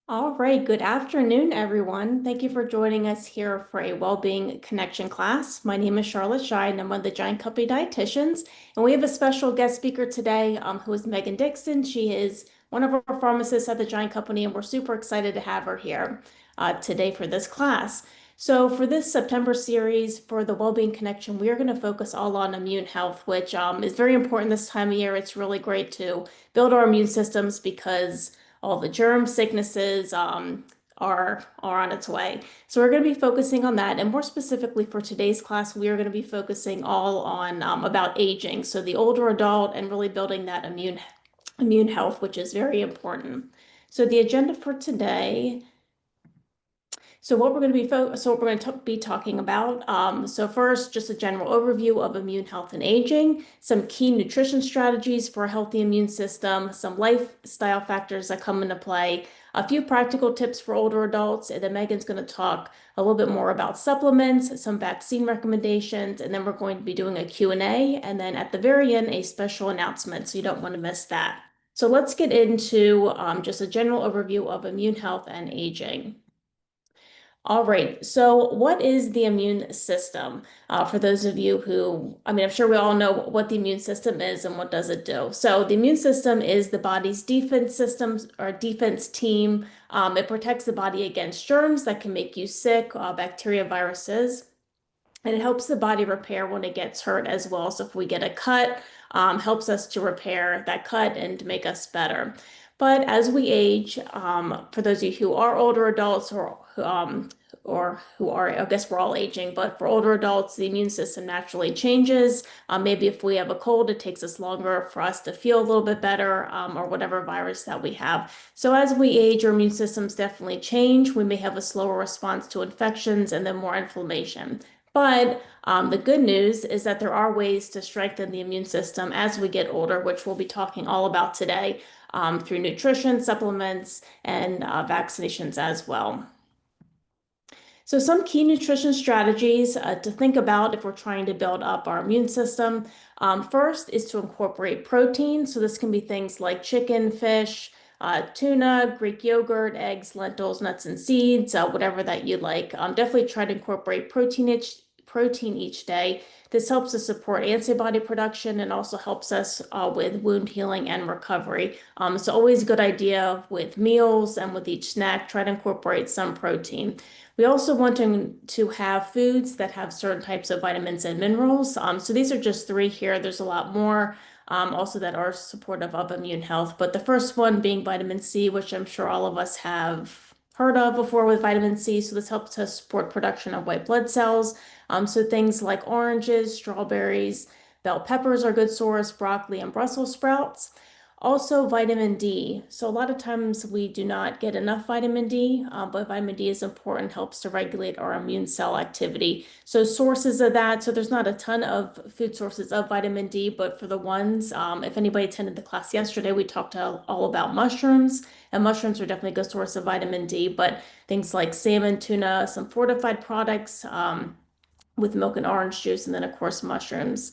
All right, good afternoon, everyone. Thank you for joining us here for a Wellbeing Connection class. My name is Charlotte Scheid, and I'm one of the Giant Company dietitians. And we have a special guest speaker today, who is Megan Dixon. She is one of our pharmacists at the Giant Company, and we're super excited to have her here today for this class. So for this September series for the Wellbeing Connection, we are going to focus all on immune health, which is very important this time of year. It's really great to build our immune systems because all the germ sicknesses are on its way. So we're going to be focusing on that. And more specifically for today's class, we are going to be focusing all on about aging. So the older adult and really building that immune health, which is very important. So the agenda for today. So what we're going to be talking about. So first, just a general overview of immune health and aging, some key nutrition strategies for a healthy immune system, some lifestyle factors that come into play, a few practical tips for older adults, and then Megan's going to talk a little bit more about supplements, some vaccine recommendations, and then we're going to be doing a Q&A, and then at the very end, a special announcement, so you don't want to miss that. So let's get into just a general overview of immune health and aging. All right. So, what is the immune system? For those of you who, I'm sure we all know what the immune system is and what does it do. So, the immune system is the body's defense systems or defense team. It protects the body against germs that can make you sick, bacteria, viruses, and it helps the body repair when it gets hurt as well. So, if we get a cut, helps us to repair that cut and to make us better. But as we age, for those of you who are older adults or who are, I guess we're all aging, but for older adults, the immune system naturally changes. Maybe if we have a cold, it takes us longer for us to feel a little bit better, or whatever virus that we have. So as we age, our immune systems definitely change. We may have a slower response to infections and then more inflammation. But the good news is that there are ways to strengthen the immune system as we get older, which we'll be talking all about today, through nutrition, supplements, and vaccinations as well. So some key nutrition strategies to think about if we're trying to build up our immune system. First is to incorporate protein. So this can be things like chicken, fish, tuna, Greek yogurt, eggs, lentils, nuts, and seeds, whatever that you like. Definitely try to incorporate protein each day. This helps to support antibody production and also helps us with wound healing and recovery. It's always a good idea with meals and with each snack, try to incorporate some protein. We also want to have foods that have certain types of vitamins and minerals. So these are just three here. There's a lot more also that are supportive of immune health. But the first one being vitamin C, which I'm sure all of us have heard of before with vitamin C. So this helps to support production of white blood cells. So things like oranges, strawberries, bell peppers are a good source, broccoli and Brussels sprouts. Also, vitamin D. So a lot of times we do not get enough vitamin D, but vitamin D is important, helps to regulate our immune cell activity. So sources of that, so there's not a ton of food sources of vitamin D, but for the ones, if anybody attended the class yesterday, we talked all about mushrooms, and mushrooms are definitely a good source of vitamin D, but things like salmon, tuna, some fortified products, with milk and orange juice, and then of course mushrooms.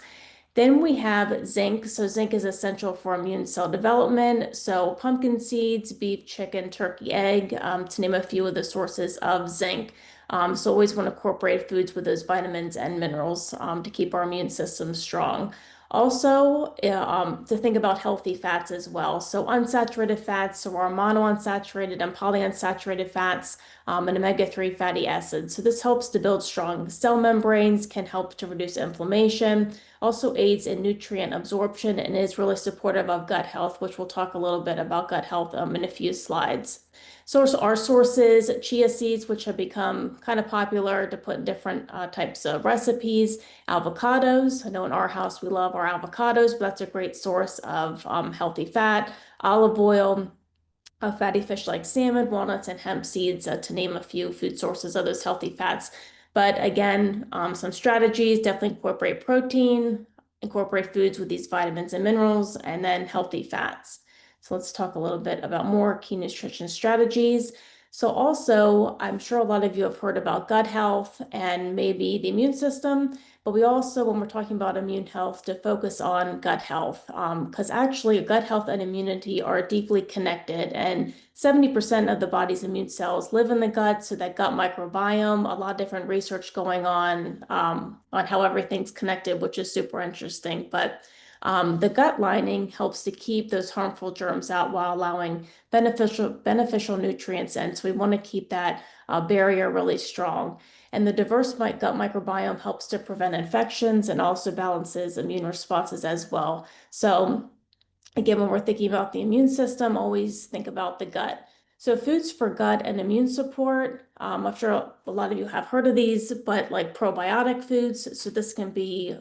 Then we have zinc. So zinc is essential for immune cell development. So pumpkin seeds, beef, chicken, turkey, egg, to name a few of the sources of zinc. So always want to incorporate foods with those vitamins and minerals to keep our immune system strong. Also, to think about healthy fats as well. So unsaturated fats, so our monounsaturated and polyunsaturated fats, and omega-3 fatty acids. So this helps to build strong cell membranes, can help to reduce inflammation, also aids in nutrient absorption, and is really supportive of gut health, which we'll talk a little bit about gut health in a few slides. So our sources, chia seeds, which have become kind of popular to put in different types of recipes, avocados. I know in our house we love our avocados, but that's a great source of healthy fat, olive oil, fatty fish like salmon, walnuts, and hemp seeds, to name a few food sources of those healthy fats. But again, some strategies, definitely incorporate protein, incorporate foods with these vitamins and minerals, and then healthy fats. So let's talk a little bit about more key nutrition strategies. So also, I'm sure a lot of you have heard about gut health and maybe the immune system, But we also, when we're talking about immune health, to focus on gut health, because actually gut health and immunity are deeply connected, and 70% of the body's immune cells live in the gut. So that gut microbiome, a lot of different research going on how everything's connected, which is super interesting. But the gut lining helps to keep those harmful germs out while allowing beneficial nutrients in. So we want to keep that barrier really strong. And the diverse gut microbiome helps to prevent infections and also balances immune responses as well. So again, when we're thinking about the immune system, always think about the gut. So foods for gut and immune support, I'm sure a lot of you have heard of these, but like probiotic foods. So this can be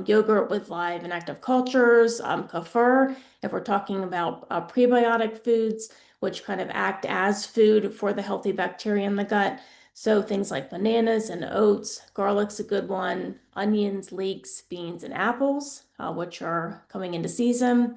yogurt with live and active cultures, kefir, if we're talking about prebiotic foods, which kind of act as food for the healthy bacteria in the gut. So things like bananas and oats, garlic's a good one, onions, leeks, beans, and apples, which are coming into season.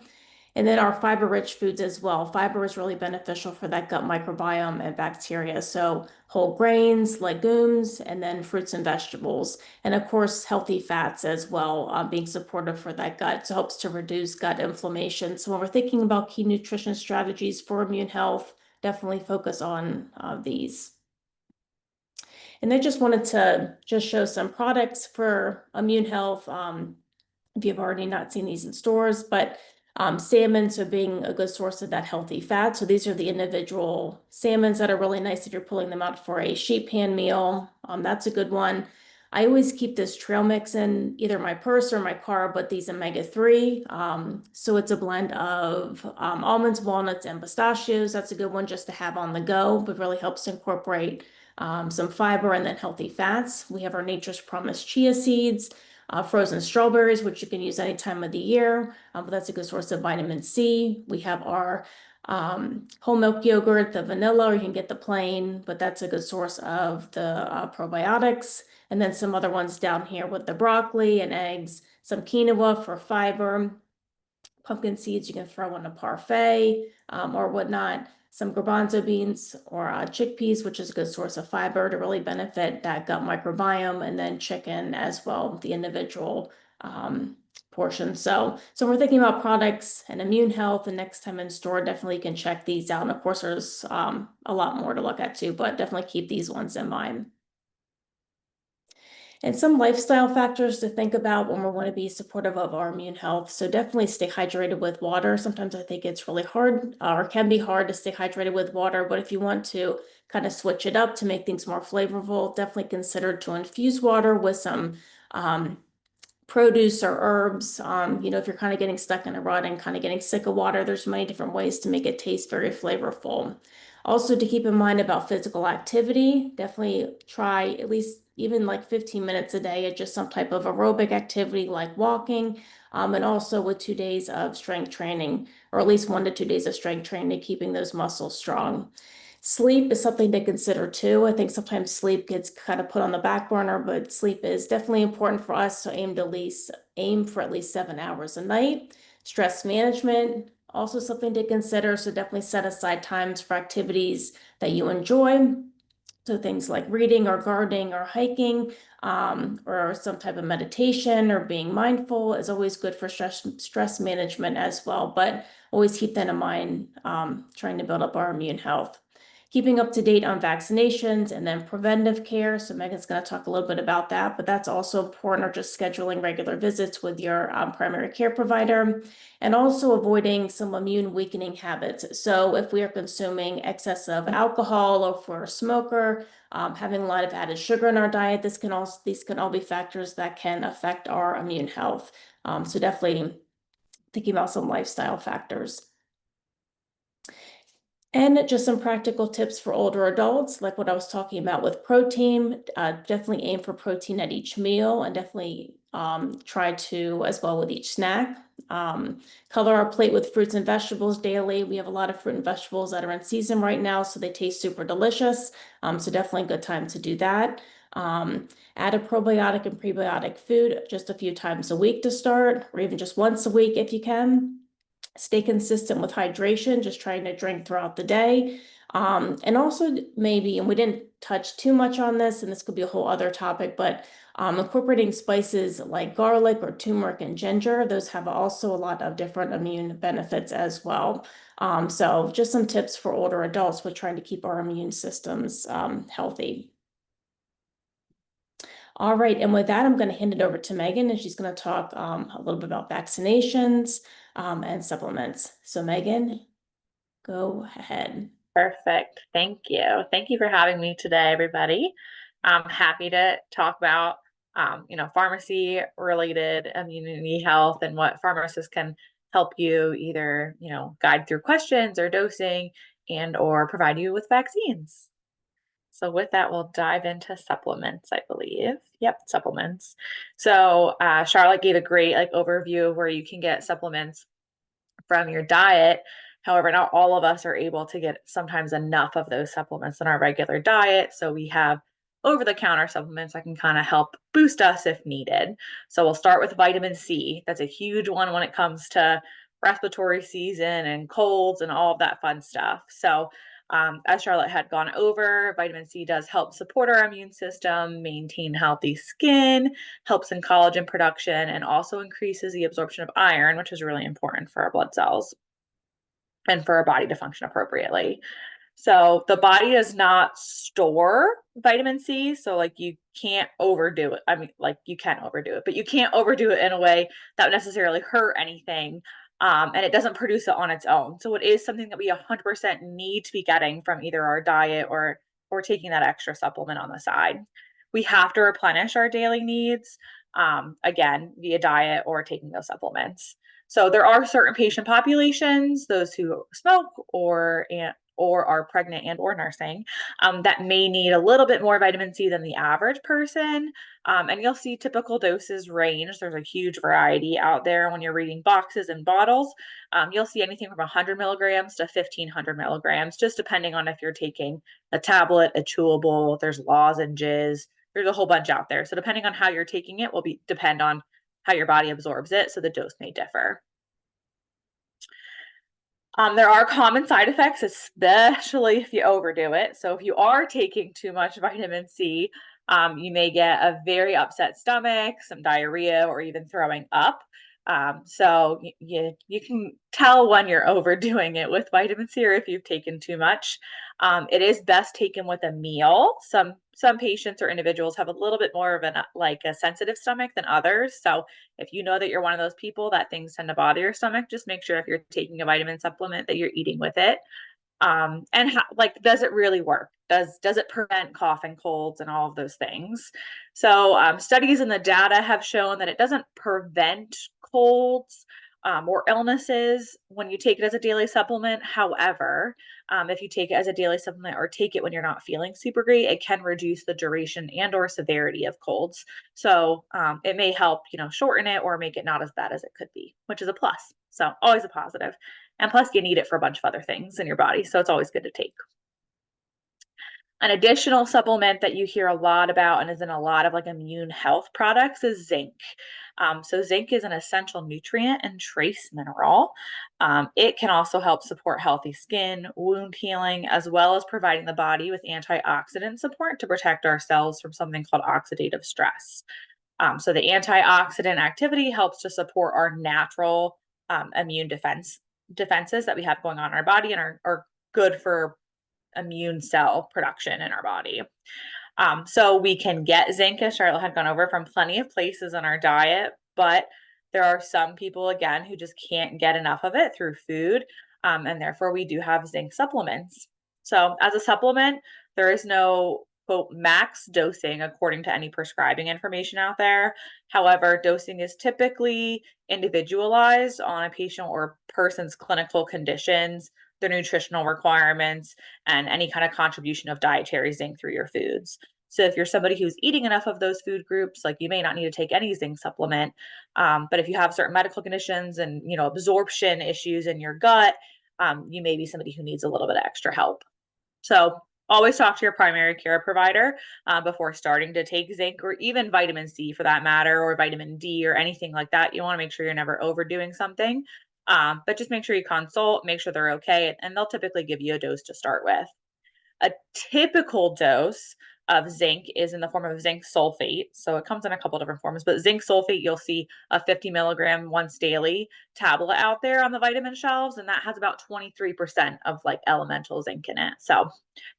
And then our fiber-rich foods as well. Fiber is really beneficial for that gut microbiome and bacteria. So whole grains, legumes, and then fruits and vegetables. And of course, healthy fats as well, being supportive for that gut. So it helps to reduce gut inflammation. So when we're thinking about key nutrition strategies for immune health, definitely focus on these. And I just wanted to just show some products for immune health. If you've already not seen these in stores, but salmon, so being a good source of that healthy fat. So these are the individual salmons that are really nice if you're pulling them out for a sheet pan meal. That's a good one. I always keep this trail mix in either my purse or my car, but these omega-3. So it's a blend of almonds, walnuts, and pistachios. That's a good one just to have on the go, but really helps incorporate some fiber and then healthy fats. We have our Nature's Promise chia seeds. Frozen strawberries, which you can use any time of the year, but that's a good source of vitamin C. We have our whole milk yogurt, the vanilla, or you can get the plain, but that's a good source of the probiotics. And then some other ones down here with the broccoli and eggs, some quinoa for fiber, pumpkin seeds you can throw in a parfait or whatnot, some garbanzo beans or chickpeas, which is a good source of fiber to really benefit that gut microbiome, and then chicken as well, the individual portion. So we're thinking about products and immune health, and next time in store, definitely you can check these out. And of course, there's a lot more to look at too, but definitely keep these ones in mind. And some lifestyle factors to think about when we want to be supportive of our immune health. So definitely stay hydrated with water. Sometimes I think it's really hard or can be hard to stay hydrated with water, but if you want to kind of switch it up to make things more flavorful, definitely consider to infuse water with some produce or herbs. If you're kind of getting stuck in a rut and kind of getting sick of water, there's many different ways to make it taste very flavorful. Also to keep in mind about physical activity, definitely try at least even like 15 minutes a day at just some type of aerobic activity like walking, and also with 2 days of strength training, or at least 1 to 2 days of strength training, keeping those muscles strong. Sleep is something to consider too. I think sometimes sleep gets kind of put on the back burner, but sleep is definitely important for us. So aim for at least 7 hours a night. Stress management, also something to consider. So definitely set aside times for activities that you enjoy. So things like reading or gardening or hiking, or some type of meditation or being mindful is always good for stress management as well. But always keep that in mind, trying to build up our immune health. Keeping up to date on vaccinations and then preventive care. So Megan's going to talk a little bit about that, but that's also important, or just scheduling regular visits with your primary care provider, and also avoiding some immune weakening habits. So if we are consuming excess of alcohol, or if we're a smoker, having a lot of added sugar in our diet, these can all be factors that can affect our immune health. So definitely thinking about some lifestyle factors. And just some practical tips for older adults, like what I was talking about with protein. Definitely aim for protein at each meal, and definitely try to as well with each snack. Color our plate with fruits and vegetables daily. We have a lot of fruit and vegetables that are in season right now, so they taste super delicious. So definitely a good time to do that. Add a probiotic and prebiotic food just a few times a week to start, or even just once a week if you can. Stay consistent with hydration, just trying to drink throughout the day. And also maybe, and we didn't touch too much on this, and this could be a whole other topic, but incorporating spices like garlic or turmeric and ginger, those have also a lot of different immune benefits as well. So just some tips for older adults with trying to keep our immune systems healthy. All right, and with that, I'm going to hand it over to Megan, and she's going to talk a little bit about vaccinations and supplements. So Megan, go ahead. Perfect. Thank you. Thank you for having me today, everybody. I'm happy to talk about, pharmacy related immunity health and what pharmacists can help you either, guide through questions or dosing and or provide you with vaccines. So with that, we'll dive into supplements, I believe. Yep, supplements. So Charlotte gave a great overview of where you can get supplements from your diet. However, not all of us are able to get sometimes enough of those supplements in our regular diet. So we have over the counter supplements that can kind of help boost us if needed. So we'll start with vitamin C. That's a huge one when it comes to respiratory season and colds and all of that fun stuff. So, as Charlotte had gone over, vitamin C does help support our immune system, maintain healthy skin, helps in collagen production, and also increases the absorption of iron, which is really important for our blood cells and for our body to function appropriately. So the body does not store vitamin C. So you can't overdo it. I mean, you can overdo it, but you can't overdo it in a way that would necessarily hurt anything. And it doesn't produce it on its own. So it is something that we 100% need to be getting from either our diet or taking that extra supplement on the side. We have to replenish our daily needs, again, via diet or taking those supplements. So there are certain patient populations, those who smoke or are pregnant and or nursing, that may need a little bit more vitamin C than the average person. And you'll see typical doses range. There's a huge variety out there when you're reading boxes and bottles. You'll see anything from 100 milligrams to 1,500 milligrams, just depending on if you're taking a tablet, a chewable, there's lozenges, there's a whole bunch out there. So depending on how you're taking it will depend on how your body absorbs it. So the dose may differ. There are common side effects, especially if you overdo it. So if you are taking too much vitamin C, you may get a very upset stomach, some diarrhea, or even throwing up. So you can tell when you're overdoing it with vitamin C or if you've taken too much. It is best taken with a meal. Some patients or individuals have a little bit more of a sensitive stomach than others. So if you know that you're one of those people that things tend to bother your stomach, just make sure if you're taking a vitamin supplement that you're eating with it. And does it really work? Does it prevent cough and colds and all of those things? So studies in the data have shown that it doesn't prevent colds or illnesses when you take it as a daily supplement. However, if you take it as a daily supplement or take it when you're not feeling super great, it can reduce the duration and or severity of colds. So it may help, shorten it or make it not as bad as it could be, which is a plus. So always a positive. And plus, you need it for a bunch of other things in your body. So it's always good to take. An additional supplement that you hear a lot about and is in a lot of immune health products is zinc. So zinc is an essential nutrient and trace mineral. It can also help support healthy skin, wound healing, as well as providing the body with antioxidant support to protect our cells from something called oxidative stress. So the antioxidant activity helps to support our natural immune defenses that we have going on in our body and are good for immune cell production in our body. So we can get zinc, as Charlotte had gone over, from plenty of places in our diet, but there are some people, again, who just can't get enough of it through food. And therefore, we do have zinc supplements. So as a supplement, there is no quote max dosing according to any prescribing information out there. However, dosing is typically individualized on a patient or person's clinical conditions, their nutritional requirements, and any kind of contribution of dietary zinc through your foods. So if you're somebody who's eating enough of those food groups, you may not need to take any zinc supplement. But if you have certain medical conditions and absorption issues in your gut, you may be somebody who needs a little bit of extra help. So always talk to your primary care provider before starting to take zinc or even vitamin C for that matter, or vitamin D or anything like that. You want to make sure you're never overdoing something. But just make sure you consult, make sure they're okay, and they'll typically give you a dose to start with. A typical dose of zinc is in the form of zinc sulfate. So it comes in a couple different forms, but zinc sulfate, you'll see a 50 milligram once daily tablet out there on the vitamin shelves, and that has about 23% of like elemental zinc in it. So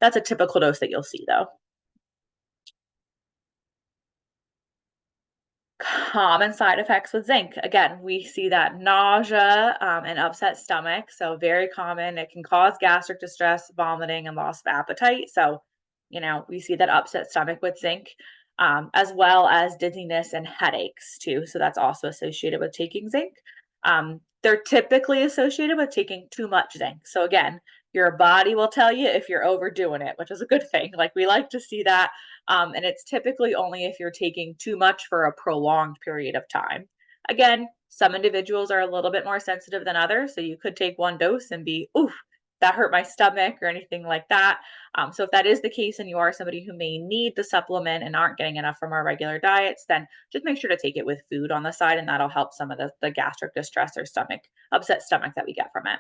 that's a typical dose that you'll see though. Common side effects with zinc. Again, we see that nausea and upset stomach. So, very common. It can cause gastric distress, vomiting, and loss of appetite. So, we see that upset stomach with zinc, as well as dizziness and headaches, too. So, that's also associated with taking zinc. They're typically associated with taking too much zinc. So, again, your body will tell you if you're overdoing it, which is a good thing. Like, we like to see that, and it's typically only if you're taking too much for a prolonged period of time. Again, some individuals are a little bit more sensitive than others. So you could take one dose and be, oof, that hurt my stomach or anything like that. So if that is the case and you are somebody who may need the supplement and aren't getting enough from our regular diets, then just make sure to take it with food on the side, and that'll help some of the gastric distress or upset stomach that we get from it.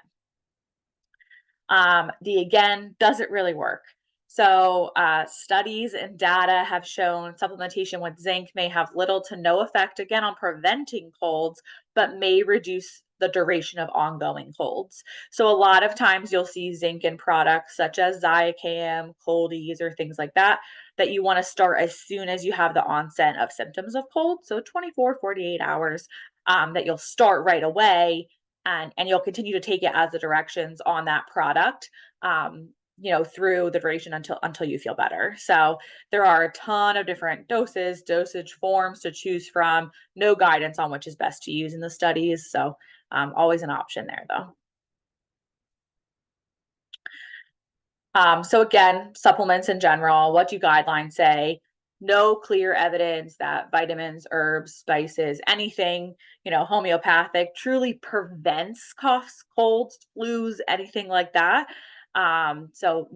The again, does it really work? So, studies and data have shown supplementation with zinc may have little to no effect again on preventing colds, but may reduce the duration of ongoing colds. So, a lot of times you'll see zinc in products such as Zicam, Coldies, or things like that, that you want to start as soon as you have the onset of symptoms of cold. So, 24, 48 hours, that you'll start right away, and you'll continue to take it as the directions on that product, through the duration until you feel better. So there are a ton of different dosage forms to choose from. No guidance on which is best to use in the studies. So always an option there though. So again, supplements in general, what do guidelines say? No clear evidence that vitamins, herbs, spices, anything, homeopathic truly prevents coughs, colds, flus, anything like that. So,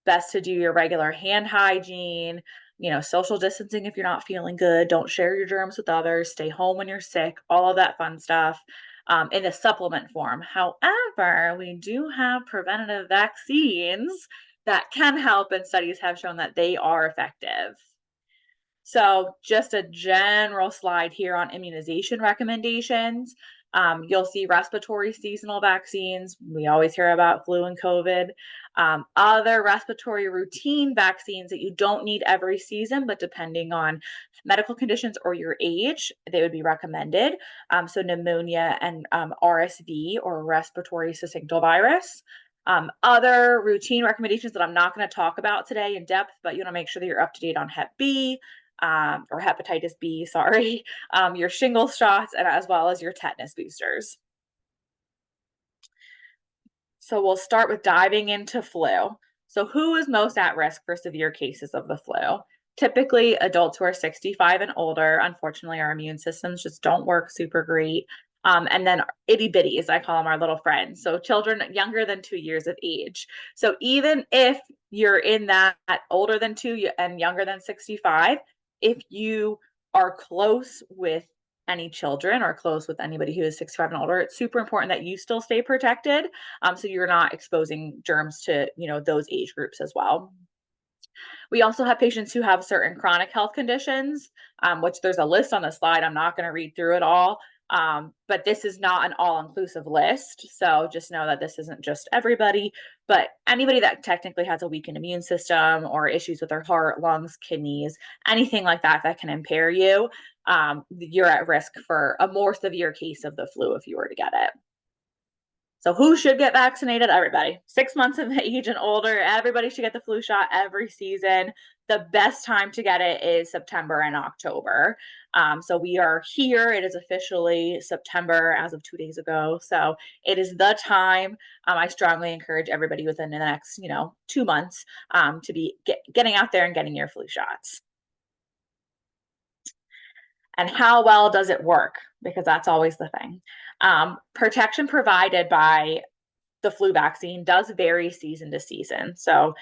best to do your regular hand hygiene, social distancing if you're not feeling good. Don't share your germs with others. Stay home when you're sick, all of that fun stuff, in a supplement form. However, we do have preventative vaccines that can help, and studies have shown that they are effective. So, just a general slide here on immunization recommendations. You'll see respiratory seasonal vaccines. We always hear about flu and COVID. Other respiratory routine vaccines that you don't need every season, but depending on medical conditions or your age, they would be recommended. So, pneumonia and RSV, or respiratory syncytial virus. Other routine recommendations that I'm not going to talk about today in depth, but you want to make sure that you're up to date on Hep B, or hepatitis B, sorry, your shingles shots, and as well as your tetanus boosters. So we'll start with diving into flu. So who is most at risk for severe cases of the flu? Typically adults who are 65 and older. Unfortunately, our immune systems just don't work super great. And then itty bitties, I call them our little friends. So children younger than 2 years of age. So even if you're in that older than 2 and younger than 65, if you are close with any children or close with anybody who is 65 and older, it's super important that you still stay protected, so you're not exposing germs to those age groups as well. We also have patients who have certain chronic health conditions, which there's a list on the slide. I'm not going to read through it all, but this is not an all-inclusive list. So just know that this isn't just everybody, but anybody that technically has a weakened immune system or issues with their heart, lungs, kidneys, anything like that that can impair you, you're at risk for a more severe case of the flu if you were to get it. So who should get vaccinated? Everybody. 6 months of age and older, everybody should get the flu shot every season. The best time to get it is September and October. So we are here. It is officially September as of 2 days ago. So it is the time. I strongly encourage everybody within the next, 2 months, to be getting out there and getting your flu shots. And how well does it work? Because that's always the thing. Protection provided by the flu vaccine does vary season to season. So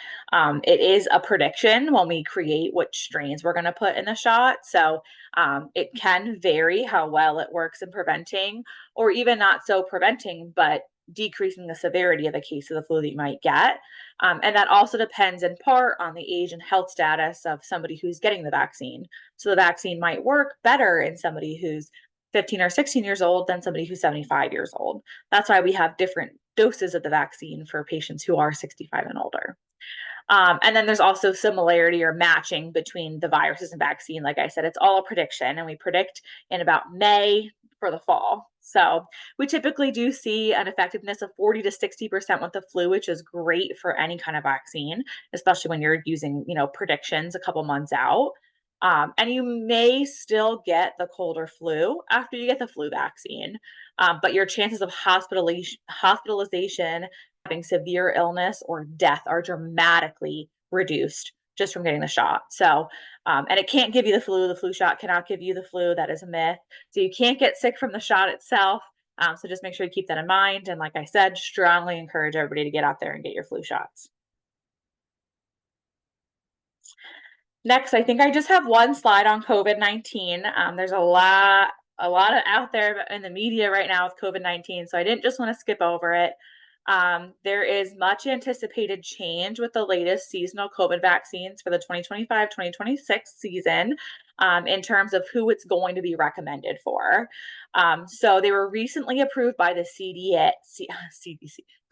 it is a prediction when we create which strains we're going to put in the shot. So it can vary how well it works in preventing, or even not so preventing, but decreasing the severity of the case of the flu that you might get. And that also depends in part on the age and health status of somebody who's getting the vaccine. So the vaccine might work better in somebody who's 15 or 16 years old than somebody who's 75 years old. That's why we have different doses of the vaccine for patients who are 65 and older. And then there's also similarity or matching between the viruses and vaccine. Like I said, it's all a prediction, and we predict in about May for the fall. So we typically do see an effectiveness of 40 to 60% with the flu, which is great for any kind of vaccine, especially when you're using, predictions a couple months out. And you may still get the cold or flu after you get the flu vaccine, but your chances of hospitalization, having severe illness, or death are dramatically reduced just from getting the shot. So, and it can't give you the flu. The flu shot cannot give you the flu. That is a myth. So you can't get sick from the shot itself. So just make sure you keep that in mind. And like I said, strongly encourage everybody to get out there and get your flu shots. Next, I think I just have one slide on COVID-19. There's a lot out there in the media right now with COVID-19, so I didn't just want to skip over it. There is much anticipated change with the latest seasonal COVID vaccines for the 2025-2026 season in terms of who it's going to be recommended for. So they were recently approved by the CDC,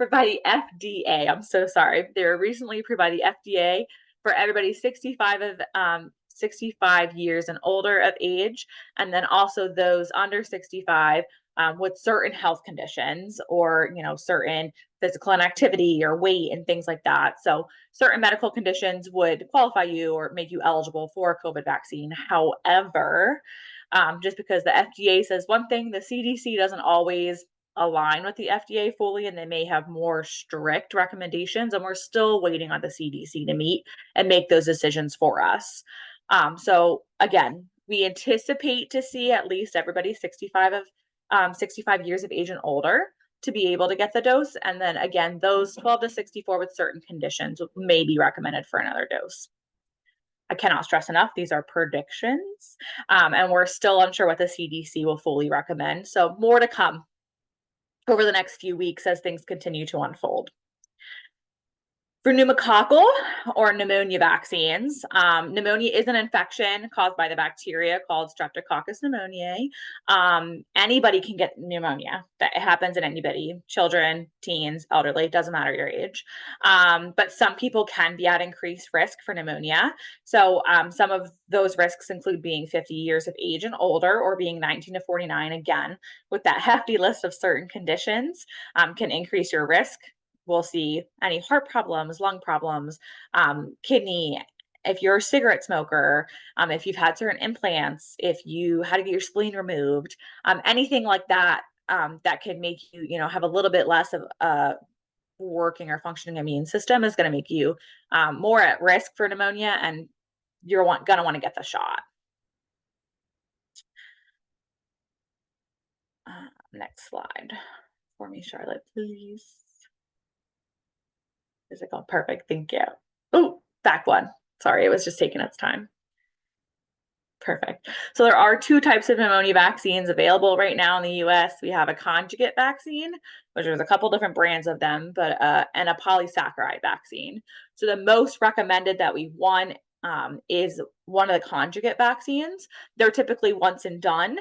by the FDA. I'm so sorry. They were recently approved by the FDA for everybody 65 years and older of age, and then also those under 65 with certain health conditions, or certain physical inactivity or weight and things like that. So certain medical conditions would qualify you or make you eligible for a COVID vaccine. However, just because the FDA says one thing, the CDC doesn't always align with the FDA fully, and they may have more strict recommendations, and we're still waiting on the CDC to meet and make those decisions for us. So again, we anticipate to see at least everybody 65 years of age and older to be able to get the dose. And then again, those 12 to 64 with certain conditions may be recommended for another dose. I cannot stress enough, these are predictions, and we're still unsure what the CDC will fully recommend. So more to come over the next few weeks as things continue to unfold. For pneumococcal or pneumonia vaccines, pneumonia is an infection caused by the bacteria called Streptococcus pneumoniae. Anybody can get pneumonia. That happens in anybody, children, teens, elderly, doesn't matter your age. But some people can be at increased risk for pneumonia. So some of those risks include being 50 years of age and older, or being 19 to 49, again, with that hefty list of certain conditions, can increase your risk. We'll see any heart problems, lung problems, kidney, if you're a cigarette smoker, if you've had certain implants, if you had to get your spleen removed, anything like that, that could make you, have a little bit less of a working or functioning immune system, is going to make you more at risk for pneumonia, and you're going to want to get the shot. Next slide for me, Charlotte, please. Is it going? Perfect. Thank you. Oh, back one. Sorry, it was just taking its time. Perfect. So there are two types of pneumonia vaccines available right now in the US. We have a conjugate vaccine, which there's a couple different brands of them, but and a polysaccharide vaccine. So the most recommended that we want is one of the conjugate vaccines. They're typically once and done.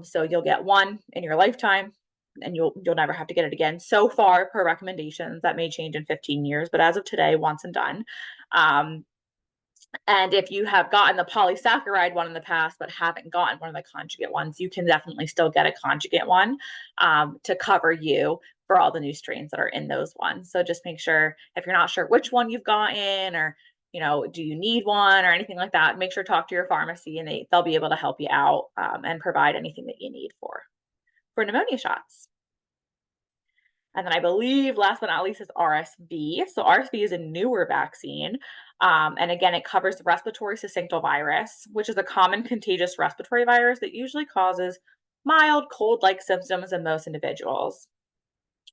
So you'll get one in your lifetime, and you'll never have to get it again. So far, per recommendations, that may change in 15 years, but as of today, once and done. And if you have gotten the polysaccharide one in the past, but haven't gotten one of the conjugate ones, you can definitely still get a conjugate one to cover you for all the new strains that are in those ones. So just make sure, if you're not sure which one you've gotten, or do you need one or anything like that, make sure to talk to your pharmacy, and they'll be able to help you out and provide anything that you need for pneumonia shots. And then I believe last but not least is RSV. So RSV is a newer vaccine. And again, it covers the respiratory syncytial virus, which is a common contagious respiratory virus that usually causes mild cold-like symptoms in most individuals.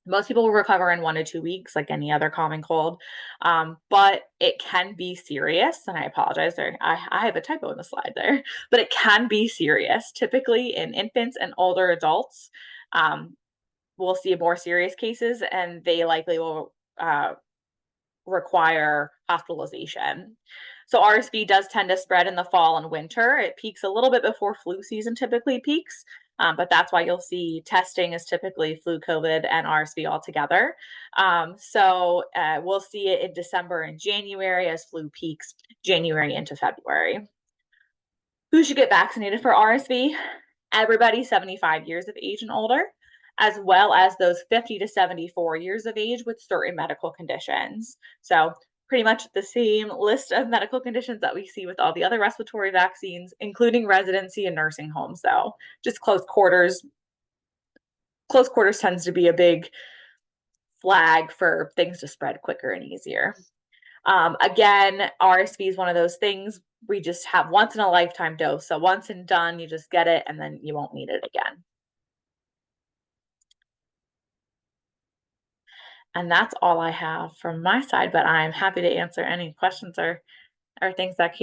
Most people will recover in 1 to 2 weeks, like any other common cold, but it can be serious. And I apologize there. I have a typo in the slide there, but it can be serious. Typically, in infants and older adults, we'll see more serious cases, and they likely will require hospitalization. So RSV does tend to spread in the fall and winter. It peaks a little bit before flu season typically peaks, but that's why you'll see testing is typically flu, COVID, and RSV all together. We'll see it in December and January as flu peaks January into February. Who should get vaccinated for RSV? Everybody 75 years of age and older, as well as those 50 to 74 years of age with certain medical conditions. So, pretty much the same list of medical conditions that we see with all the other respiratory vaccines, including residency and nursing homes, though. Just close quarters. Close quarters tends to be a big flag for things to spread quicker and easier. Again, RSV is one of those things we just have once in a lifetime dose. So once and done, you just get it and then you won't need it again. And that's all I have from my side, but I'm happy to answer any questions or things that came